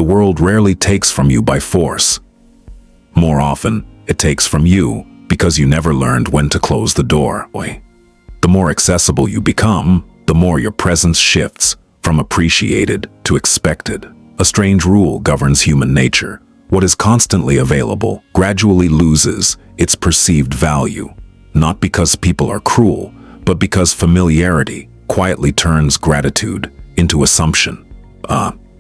world rarely takes from you by force. More often, it takes from you because you never learned when to close the door. The more accessible you become, the more your presence shifts from appreciated to expected. A strange rule governs human nature. What is constantly available gradually loses its perceived value, not because people are cruel, but because familiarity quietly turns gratitude into assumption.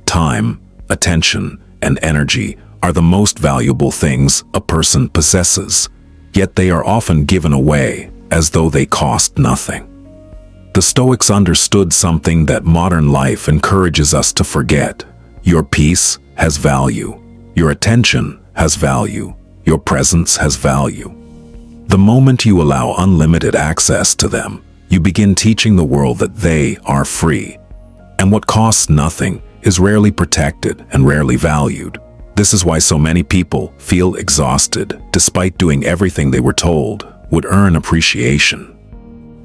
Time, attention, and energy are the most valuable things a person possesses, yet they are often given away as though they cost nothing. The Stoics understood something that modern life encourages us to forget. Your peace has value. Your attention has value. Your presence has value. The moment you allow unlimited access to them, you begin teaching the world that they are free. And what costs nothing is rarely protected and rarely valued. This is why so many people feel exhausted, despite doing everything they were told would earn appreciation.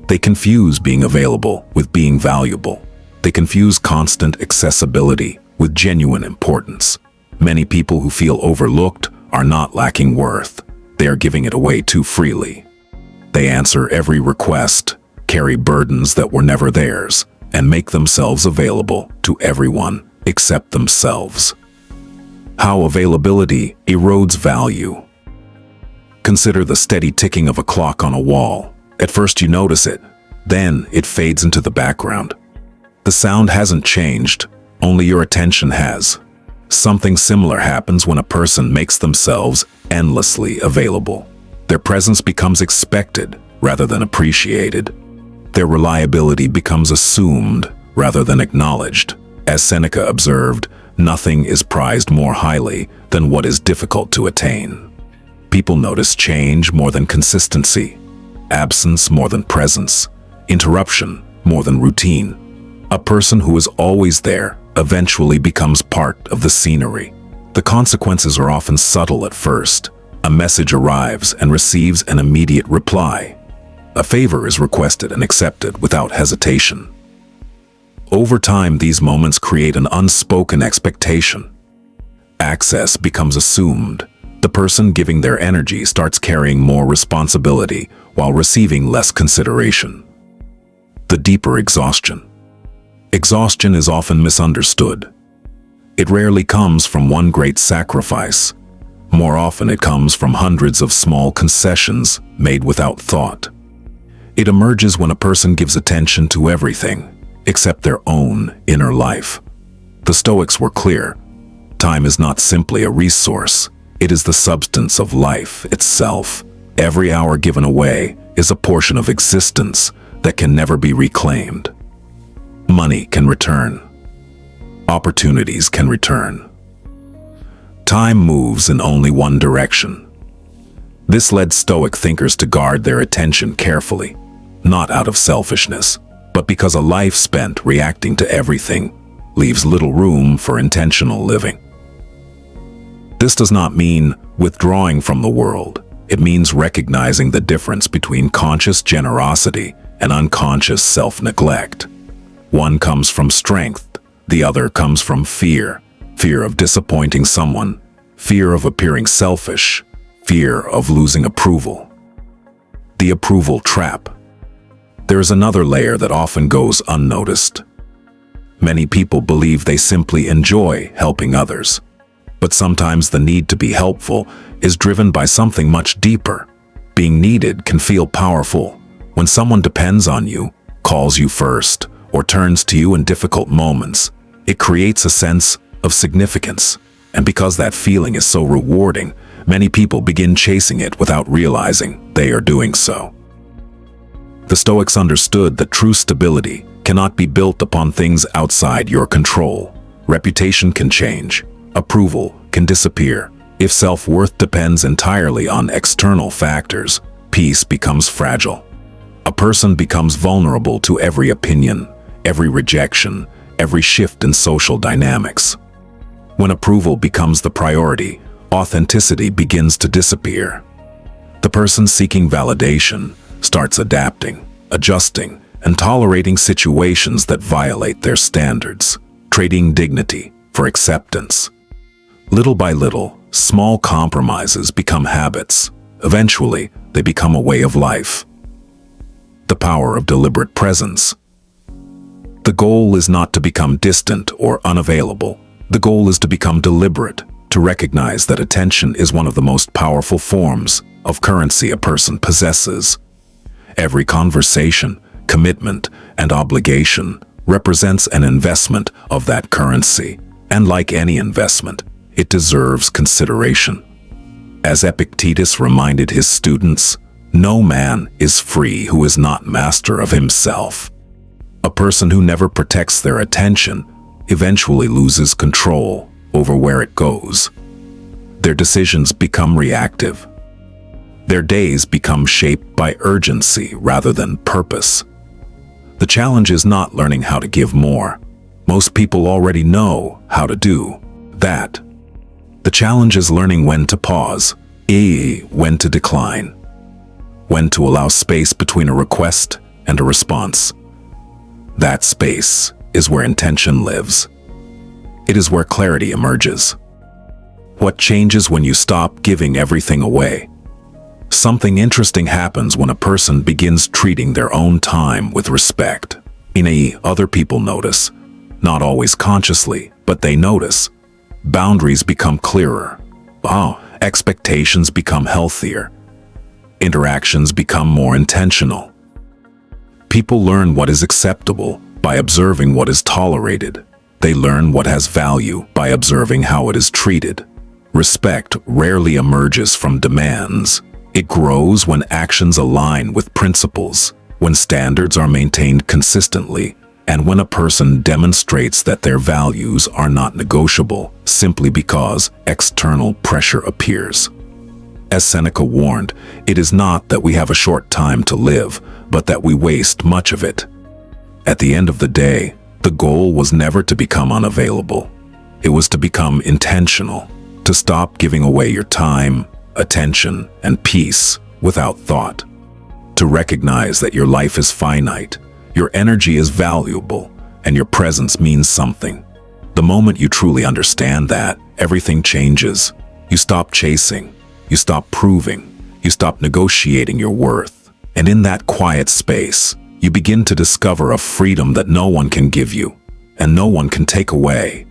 They confuse being available with being valuable. They confuse constant accessibility with genuine importance. Many people who feel overlooked are not lacking worth. They are giving it away too freely. They answer every request, carry burdens that were never theirs, and make themselves available to everyone except themselves. How availability erodes value. Consider the steady ticking of a clock on a wall. At first you notice it, then it fades into the background. The sound hasn't changed, only your attention has. Something similar happens when a person makes themselves endlessly available. Their presence becomes expected rather than appreciated. Their reliability becomes assumed rather than acknowledged. As Seneca observed, nothing is prized more highly than what is difficult to attain. People notice change more than consistency, absence more than presence, interruption more than routine. A person who is always there eventually becomes part of the scenery. The consequences are often subtle at first. A message arrives and receives an immediate reply. A favor is requested and accepted without hesitation. Over time, these moments create an unspoken expectation. Access becomes assumed. The person giving their energy starts carrying more responsibility while receiving less consideration. The deeper exhaustion. Exhaustion is often misunderstood. It rarely comes from one great sacrifice. More often it comes from hundreds of small concessions made without thought. It emerges when a person gives attention to everything except their own inner life. The Stoics were clear. Time is not simply a resource. It is the substance of life itself. Every hour given away is a portion of existence that can never be reclaimed. Money can return. Opportunities can return. Time moves in only one direction. This led Stoic thinkers to guard their attention carefully, not out of selfishness, but because a life spent reacting to everything leaves little room for intentional living. This does not mean withdrawing from the world. It means recognizing the difference between conscious generosity and unconscious self-neglect. One comes from strength, the other comes from fear. Fear of disappointing someone, fear of appearing selfish, fear of losing approval. The approval trap. There is another layer that often goes unnoticed. Many people believe they simply enjoy helping others, but sometimes the need to be helpful is driven by something much deeper. Being needed can feel powerful. When someone depends on you, calls you first, or turns to you in difficult moments, it creates a sense of significance. And because that feeling is so rewarding, many people begin chasing it without realizing they are doing so. The Stoics understood that true stability cannot be built upon things outside your control. Reputation can change. Approval can disappear. If self-worth depends entirely on external factors, peace becomes fragile. A person becomes vulnerable to every opinion, every rejection, every shift in social dynamics. When approval becomes the priority, authenticity begins to disappear. The person seeking validation starts adapting, adjusting, and tolerating situations that violate their standards, trading dignity for acceptance. Little by little, small compromises become habits. Eventually, they become a way of life. The power of deliberate presence. The goal is not to become distant or unavailable. The goal is to become deliberate, to recognize that attention is one of the most powerful forms of currency a person possesses. Every conversation, commitment, and obligation represents an investment of that currency, and like any investment, it deserves consideration. As Epictetus reminded his students, no man is free who is not master of himself. A person who never protects their attention eventually loses control over where it goes. Their decisions become reactive. Their days become shaped by urgency rather than purpose. The challenge is not learning how to give more. Most people already know how to do that. The challenge is learning when to pause, when to decline, when to allow space between a request and a response. That space is where intention lives. It is where clarity emerges. What changes when you stop giving everything away? Something interesting happens when a person begins treating their own time with respect. Other people notice, not always consciously, but they notice. Boundaries become clearer. Expectations become healthier. Interactions become more intentional. People learn what is acceptable by observing what is tolerated. They learn what has value by observing how it is treated. Respect rarely emerges from demands. It grows when actions align with principles, when standards are maintained consistently, and when a person demonstrates that their values are not negotiable simply because external pressure appears. As Seneca warned, it is not that we have a short time to live, but that we waste much of it. At the end of the day, the goal was never to become unavailable. It was to become intentional, to stop giving away your time, attention, and peace without thought. To recognize that your life is finite, your energy is valuable, and your presence means something. The moment you truly understand that, everything changes. You stop chasing, you stop proving, you stop negotiating your worth. And in that quiet space, you begin to discover a freedom that no one can give you, and no one can take away.